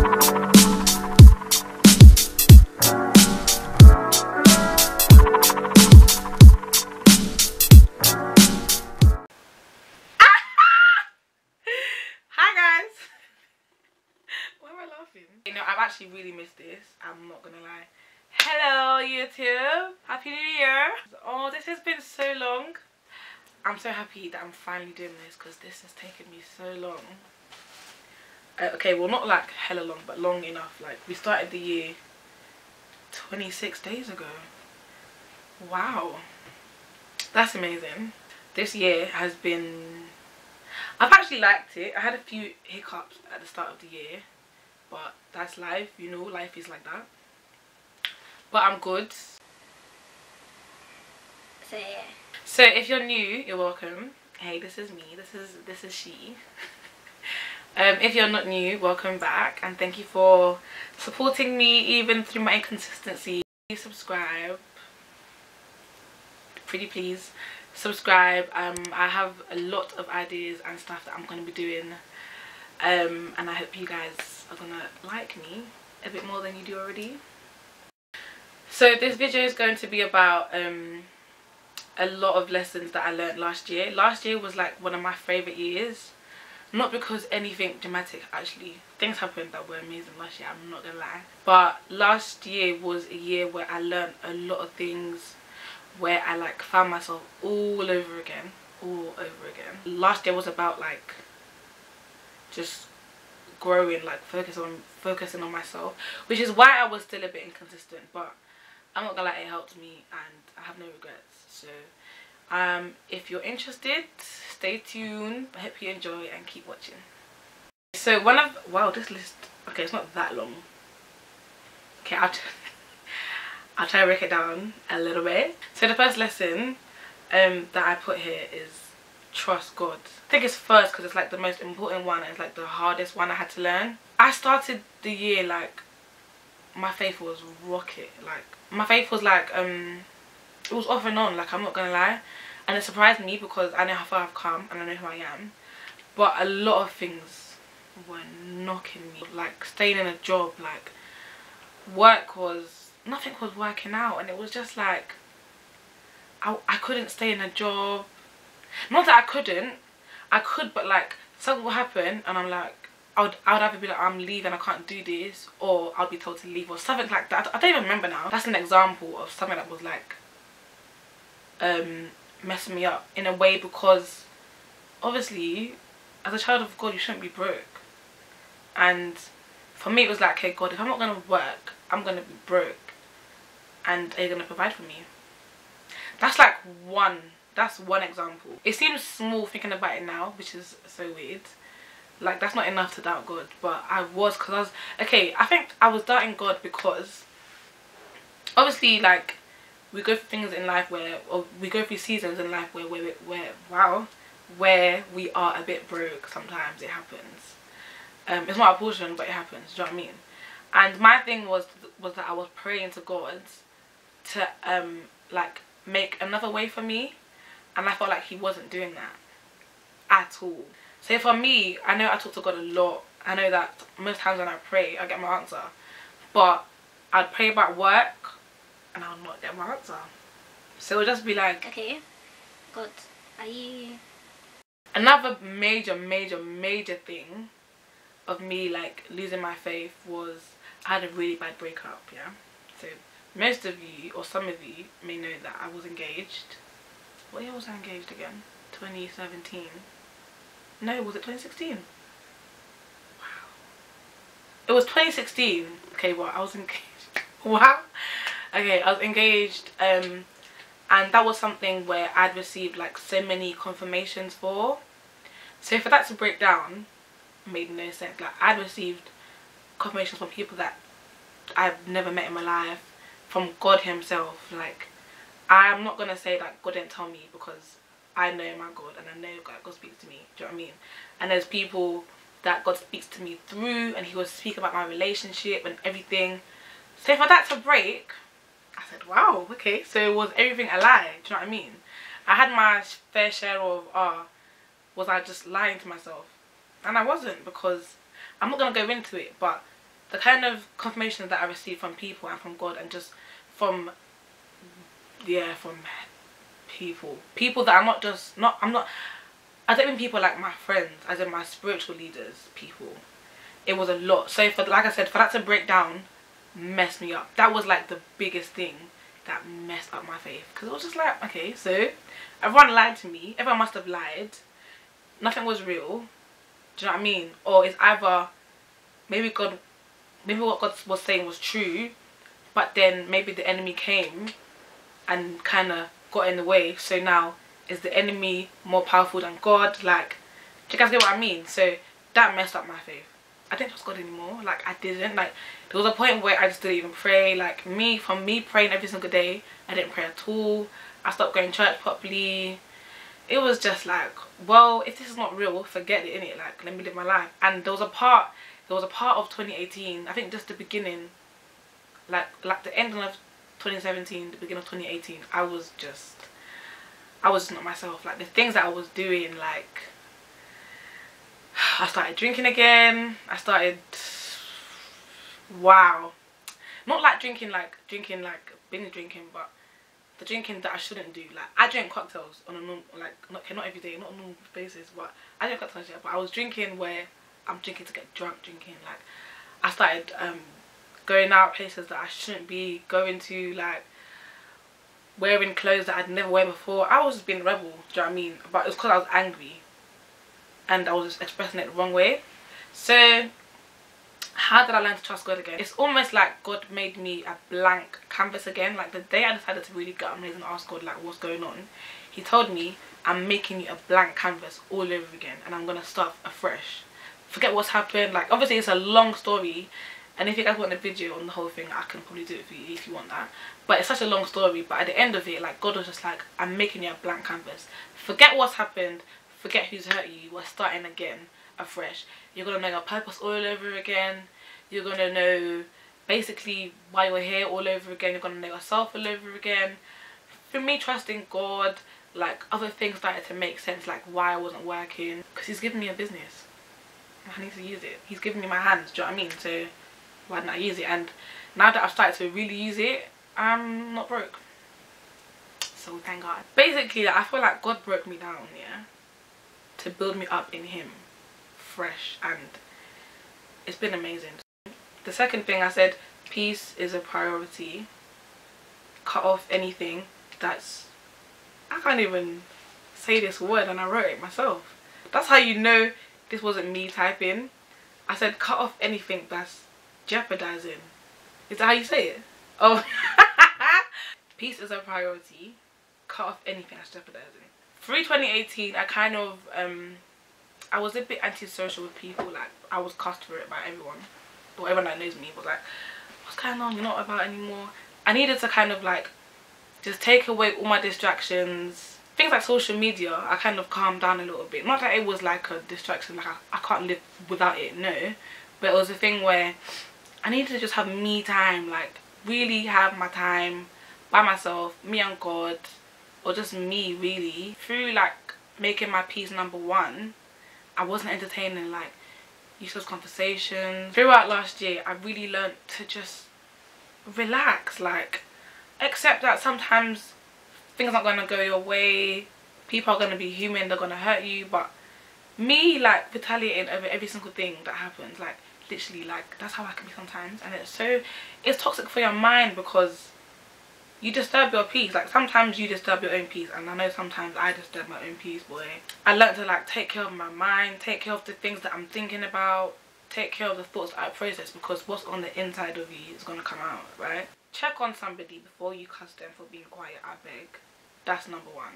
You know, I've actually really missed this. I'm not gonna lie. Hello YouTube, happy new year. Oh, this has been so long. I'm so happy that I'm finally doing this because this has taken me so long. Okay, well, not like hella long, but long enough. Like, we started the year 26 days ago. Wow, that's amazing. This year has been, I've actually liked it. I had a few hiccups at the start of the year, but that's life, you know, life is like that. But I'm good. So yeah. So if you're new, you're welcome. Hey, this is me. This is she. If you're not new, welcome back, and thank you for supporting me even through my inconsistency. Please subscribe. Pretty please subscribe. I have a lot of ideas and stuff that I'm going to be doing, and I hope you guys are gonna like me a bit more than you do already. So this video is going to be about a lot of lessons that I learned last year. Last year was like one of my favourite years. Not because anything dramatic, actually. Things happened that were amazing last year, I'm not gonna lie. But last year was a year where I learned a lot of things, where I like found myself all over again. Last year was about like just growing, like focusing on myself, which is why I was still a bit inconsistent, but I'm not gonna lie, it helped me and I have no regrets. So if you're interested, stay tuned. I hope you enjoy and keep watching. So wow, this list, okay, it's not that long. Okay, I'll try to break it down a little bit. So the first lesson that I put here is trust God. I think it's first because it's like the most important one and it's like the hardest one I had to learn. I started the year like my faith was rocket. Like my faith was like it was off and on, like I'm not gonna lie, and it surprised me because I know how far I've come and I know who I am, but a lot of things were knocking me. Like staying in a job, like nothing was working out, and it was just like I couldn't stay in a job. Not that I could, but like something will happen and I'm like, I would either be like, I'm leaving, I can't do this, or I'll be told to leave or something like that. I don't even remember now. That's an example of something that was like messing me up in a way, because obviously as a child of God you shouldn't be broke, and for me it was like, okay God, if I'm not going to work, I'm going to be broke, and are you going to provide for me? That's like that's one example. It seems small thinking about it now, which is so weird. Like that's not enough to doubt God, but I was, because I was, okay, I think I was doubting God because obviously like we go through things in life or we go through seasons in life where we are a bit broke. Sometimes it happens. It's not a portion, but it happens. Do you know what I mean? And my thing was that I was praying to God to like make another way for me, and I felt like he wasn't doing that at all. So for me, I know I talk to God a lot. I know that most times when I pray I get my answer, but I'd pray about work and I'll not get my answer. So it'll just be like, okay, God, are you... Another major thing of me like losing my faith was I had a really bad breakup, yeah? So most of you, or some of you, may know that I was engaged. What year was I engaged again? 2017. No, was it 2016? Wow. It was 2016. Okay, well, I was engaged. Wow. Okay, I was engaged, and that was something where I'd received like so many confirmations for. So for that to break down made no sense. Like I'd received confirmations from people that I've never met in my life, from God himself. Like I'm not gonna say that God didn't tell me, because I know my God and I know God speaks to me. Do you know what I mean? And there's people that God speaks to me through, and he will speak about my relationship and everything. So for that to break, I said, wow, okay, so was everything a lie? Do you know what I mean? I had my fair share of, was I just lying to myself? And I wasn't, because I'm not going to go into it, but the kind of confirmation that I received from people and from God, and just from, yeah, from people that I'm not just, I don't mean people like my friends, as in my spiritual leaders, people. It was a lot. So for, like I said, for that to break down messed me up. That was like the biggest thing that messed up my faith, because it was just like, okay, so everyone lied to me, everyone must have lied, nothing was real. Do you know what I mean? Or it's either maybe what God was saying was true, but then maybe the enemy came and kind of got in the way. So now, is the enemy more powerful than God? Like, do you guys get what I mean? So that messed up my faith. I didn't trust God anymore. Like, I didn't. Like, there was a point where I just didn't even pray. Like, from me praying every single day, I didn't pray at all. I stopped going to church properly. It was just like, well, if this is not real, forget it, innit? Like, let me live my life. And there was a part of 2018, I think just the beginning, like the ending of 2017, the beginning of 2018, I was just not myself. Like, the things that I was doing, like, I started drinking again. I started, wow, not like drinking like binge drinking, but the drinking that I shouldn't do. Like, I drink cocktails on a normal, like, not every day, not on a normal basis, but I drink cocktails, yeah. But I was drinking where I'm drinking to get drunk drinking. Like, I started going out places that I shouldn't be going to, like wearing clothes that I'd never wear before. I was just being a rebel, do you know what I mean? But it was because I was angry and I was just expressing it the wrong way. So how did I learn to trust God again? It's almost like God made me a blank canvas again. Like, the day I decided to really get on my knees and ask God, like, what's going on, he told me, I'm making you a blank canvas all over again, and I'm gonna start afresh. Forget what's happened. Like, obviously it's a long story, and if you guys want a video on the whole thing, I can probably do it for you if you want that. But it's such a long story. But at the end of it, like, God was just like, I'm making you a blank canvas. Forget what's happened, forget who's hurt you. We're starting again afresh. You're gonna know your purpose all over again. You're gonna know basically why you're here all over again. You're gonna know yourself all over again. For me, trusting God, like, other things started to make sense, like why I wasn't working, because he's given me a business. I need to use it. He's giving me my hands, do you know what I mean? So why didn't I use it? And now that I've started to really use it, I'm not broke. So thank God. Basically, I feel like God broke me down, yeah, to build me up in him, fresh, and it's been amazing. The second thing I said, peace is a priority. Cut off anything that's, I can't even say this word and I wrote it myself. That's how you know this wasn't me typing. I said cut off anything that's jeopardizing. Is that how you say it? Oh. Peace is a priority. Cut off anything that's jeopardizing. Through 2018, I kind of, I was a bit antisocial with people. Like, I was cussed for it by everyone. Or everyone that knows me was like, what's going on? You're not about anymore. I needed to kind of like just take away all my distractions. Things like social media, I kind of calmed down a little bit. Not that it was like a distraction, like I can't live without it, no. But it was a thing where I needed to just have me time, like really have my time by myself, me and God, or just me really. Through like making my peace number one, I wasn't entertaining like useless conversations. Throughout last year, I really learned to just relax, like accept that sometimes things aren't gonna go your way, people are gonna be human, they're gonna hurt you, but me like retaliating over every single thing that happens, like literally, like that's how I can be sometimes. And it's toxic for your mind, because you disturb your peace. Like, sometimes you disturb your own peace, and I know sometimes I disturb my own peace, boy. I learned to like take care of my mind, take care of the things that I'm thinking about, take care of the thoughts that I process, because what's on the inside of you is gonna come out, right? Check on somebody before you cuss them for being quiet, I beg. That's number one.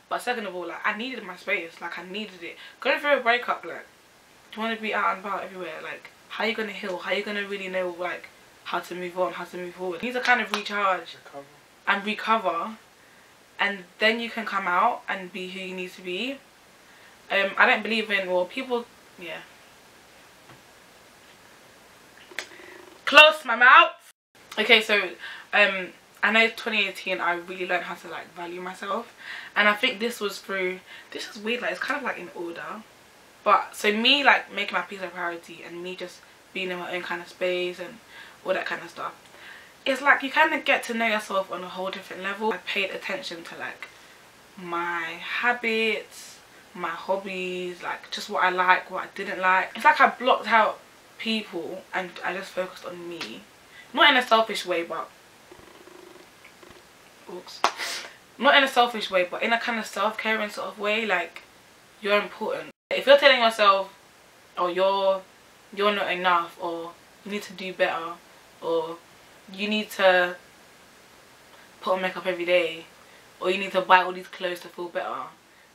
But second of all, like, I needed my space. Like, I needed it. Going through a breakup, like, do you want to be out and about everywhere? Like, how are you gonna heal? How are you gonna really know like how to move on, how to move forward? You need to kind of recharge and recover, and then you can come out and be who you need to be. I don't believe in, well, people, yeah. Close my mouth. Okay, so I know 2018 I really learned how to like value myself, and I think this was through, this is weird, like it's kind of like in order, but so me like making my peace a priority and me just being in my own kind of space and all that kind of stuff, it's like you kind of get to know yourself on a whole different level. I paid attention to like my habits, my hobbies, like just what I like, what I didn't like. It's like I blocked out people and I just focused on me. Not in a selfish way, but oops. Not in a selfish way, but in a kind of self-caring sort of way. Like, you're important. If you're telling yourself, oh, you're not enough, or you need to do better, or you need to put on makeup every day, or you need to buy all these clothes to feel better,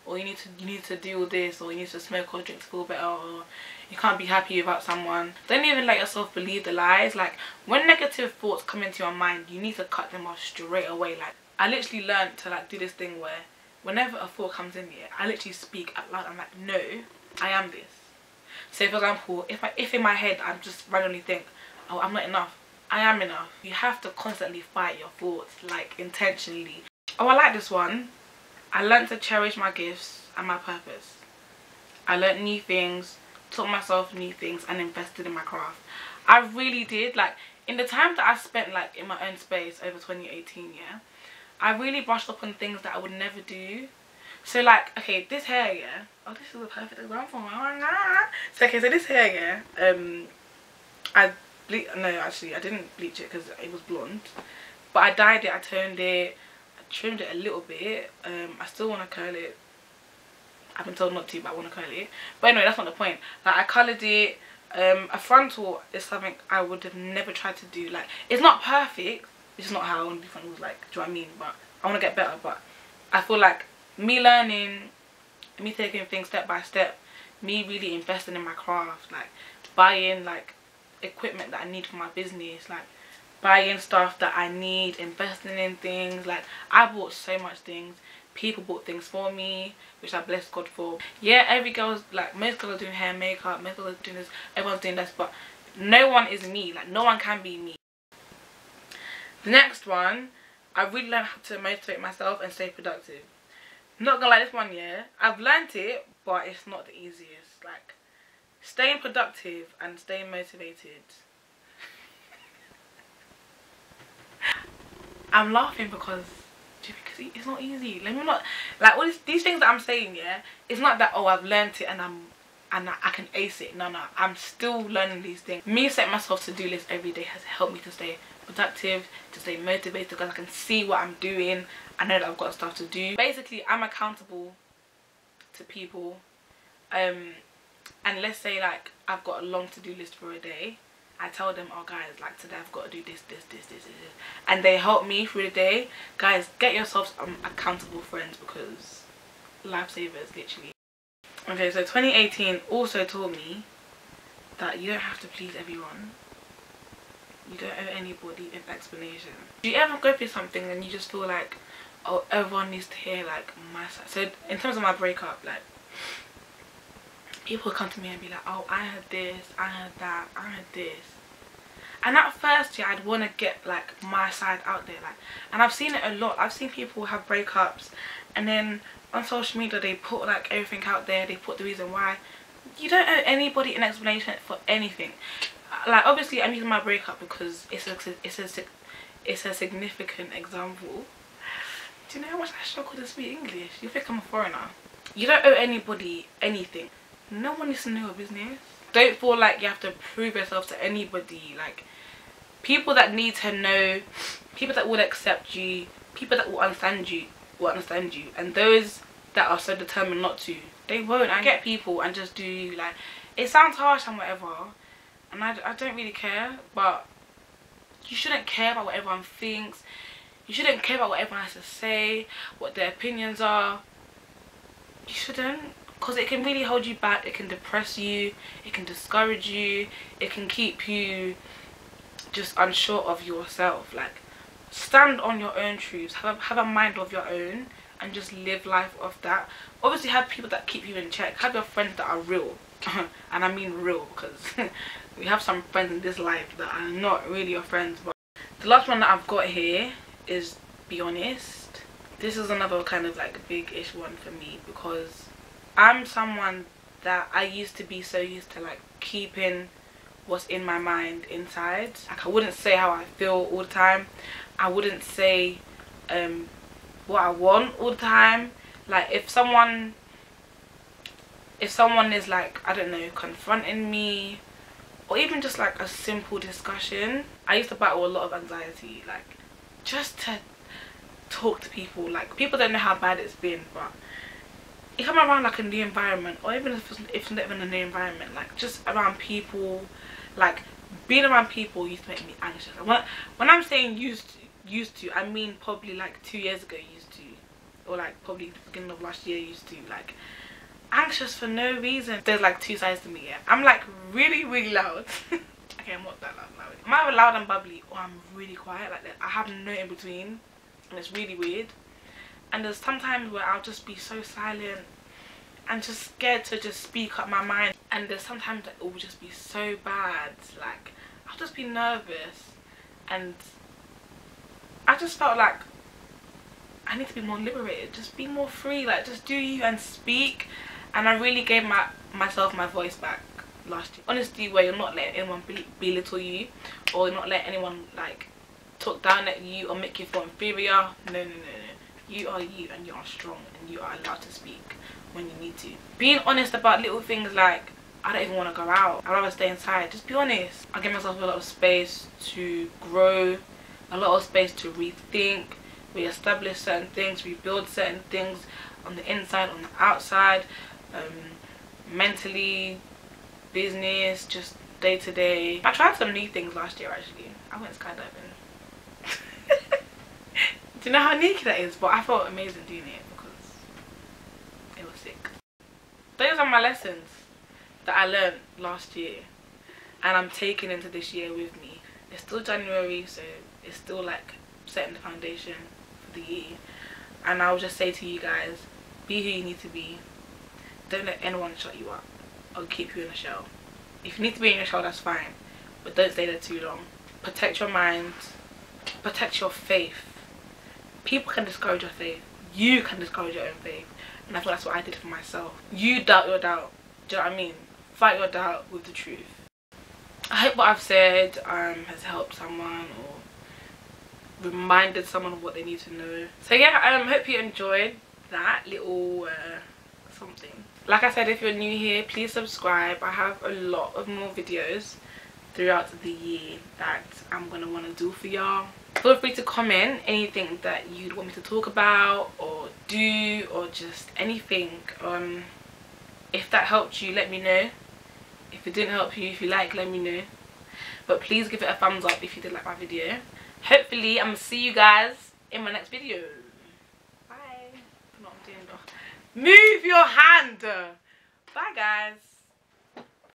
or you need to do all this, or you need to smoke or drink to feel better, or you can't be happy without someone. Don't even let yourself believe the lies. Like, when negative thoughts come into your mind, you need to cut them off straight away. Like, I literally learned to like do this thing where whenever a thought comes in here, I literally speak out loud. I'm like, no, I am this. So for example, if in my head I just randomly think, oh, I'm not enough, I am enough. You have to constantly fight your thoughts, like intentionally. Oh, I like this one. I learned to cherish my gifts and my purpose. I learned new things, taught myself new things, and invested in my craft. I really did. Like, in the time that I spent like in my own space over 2018, yeah, I really brushed up on things that I would never do. So like, okay, this hair, yeah. Oh, this is a perfect example. So okay, so this hair, yeah. No, actually, I didn't bleach it because it was blonde. But I dyed it, I toned it, I trimmed it a little bit. I still want to curl it. I've been told not to, but I want to curl it. But anyway, that's not the point. Like, I coloured it. A frontal is something I would have never tried to do. Like, it's not perfect. It's not how I want to do frontals, like, do you know what I mean? But I want to get better. But I feel like me learning, me taking things step by step, me really investing in my craft, like buying like equipment that I need for my business, like buying stuff that I need, investing in things. Like, I bought so much things. People bought things for me, which I bless God for. Yeah, every girl's like, most girls are doing hair, makeup, most girls are doing this, everyone's doing this, but no one is me. Like, no one can be me. The next one, I really learned how to motivate myself and stay productive. Not gonna lie, this one, yeah, I've learned it, but it's not the easiest. Like, staying productive and staying motivated. I'm laughing because it's not easy. Let me not, like, all these things that I'm saying, yeah, it's not that, oh, I've learned it and I can ace it. No, I'm still learning these things. Me setting myself to-do lists every day has helped me to stay productive, to stay motivated, because I can see what I'm doing. I know that I've got stuff to do. Basically, I'm accountable to people, and let's say like I've got a long to-do list for a day. I tell them, oh guys, like today I've got to do this, and they help me through the day. Guys, get yourselves accountable friends, because lifesavers, literally. Okay, so 2018 also taught me that you don't have to please everyone. You don't owe anybody an explanation. Do you ever go through something and you just feel like, oh, everyone needs to hear like my side? So in terms of my breakup, like, people come to me and be like, oh, I heard this, I heard that, I heard this. And at first, yeah, I'd want to get like my side out there, like, and I've seen it a lot. I've seen people have breakups and then on social media they put like everything out there, they put the reason why. You don't owe anybody an explanation for anything. Like, obviously I'm using my breakup because it's a significant example. Do you know how much I struggle to speak English? You think I'm a foreigner? You don't owe anybody anything. No one needs to know your business. Don't feel like you have to prove yourself to anybody. Like, people that need to know, people that will accept you, people that will understand you, and those that are so determined not to, they won't. I get people and just do you. Like, it sounds harsh and whatever, and I don't really care, but you shouldn't care about what everyone thinks. You shouldn't care about what everyone has to say, what their opinions are. You shouldn't, because it can really hold you back. It can depress you, it can discourage you, it can keep you just unsure of yourself. Like, stand on your own truths, have a mind of your own, and just live life off that. Obviously have people that keep you in check, have your friends that are real. And I mean real, because we have some friends in this life that are not really your friends. But the last one that I've got here is be honest. This is another kind of like big-ish one for me, because I'm someone that I used to be so used to like keeping what's in my mind inside. Like I wouldn't say how I feel all the time. I wouldn't say what I want all the time. Like if someone is like, I don't know, confronting me, or even just like a simple discussion, I used to battle a lot of anxiety, like just to talk to people. Like people don't know how bad it's been, but if I'm around like a new environment, or even if it's not even a new environment, like just around people, like being around people used to make me anxious. When I'm saying used to, I mean probably like 2 years ago used to, or like probably the beginning of last year used to, like anxious for no reason. There's like two sides to me, yeah. I'm like really loud. Okay, I'm not that loud. I'm either loud and bubbly, or I'm really quiet. Like I have no in between, and it's really weird. And there's sometimes where I'll just be so silent and just scared to just speak up my mind. And there's sometimes that it will just be so bad, like I'll just be nervous, and I just felt like I need to be more liberated, just be more free, like just do you and speak. And I really gave myself my voice back last year. Honestly, where you're not letting anyone belittle you, or you're not letting anyone like talk down at you or make you feel inferior. No. You are you, and you are strong, and you are allowed to speak when you need to. Being honest about little things, like I don't even want to go out, I'd rather stay inside. Just be honest. I give myself a lot of space to grow, a lot of space to rethink, re-establish certain things, rebuild certain things on the inside, on the outside, mentally, business, just day to day. I tried some new things last year actually. I went skydiving. Do you know how naked that is? But I felt amazing doing it because it was sick. Those are my lessons that I learned last year, and I'm taking into this year with me. It's still January, so it's still like setting the foundation for the year. And I'll just say to you guys, be who you need to be. Don't let anyone shut you up or keep you in a shell. If you need to be in your shell, that's fine, but don't stay there too long. Protect your mind, protect your faith. People can discourage your faith. You can discourage your own faith. And I feel that's what I did for myself. You doubt your doubt. Do you know what I mean? Fight your doubt with the truth. I hope what I've said has helped someone or reminded someone of what they need to know. So yeah, I hope you enjoyed that little something. Like I said, if you're new here, please subscribe. I have a lot of more videos throughout the year that I'm gonna want to do for y'all. Feel free to comment anything that you'd want me to talk about or do, or just anything. If that helped you, let me know. If it didn't help you, if you like, let me know. But please give it a thumbs up if you did like my video. Hopefully I'm gonna see you guys in my next video. Bye. I don't know what I'm doing though. Move your hand.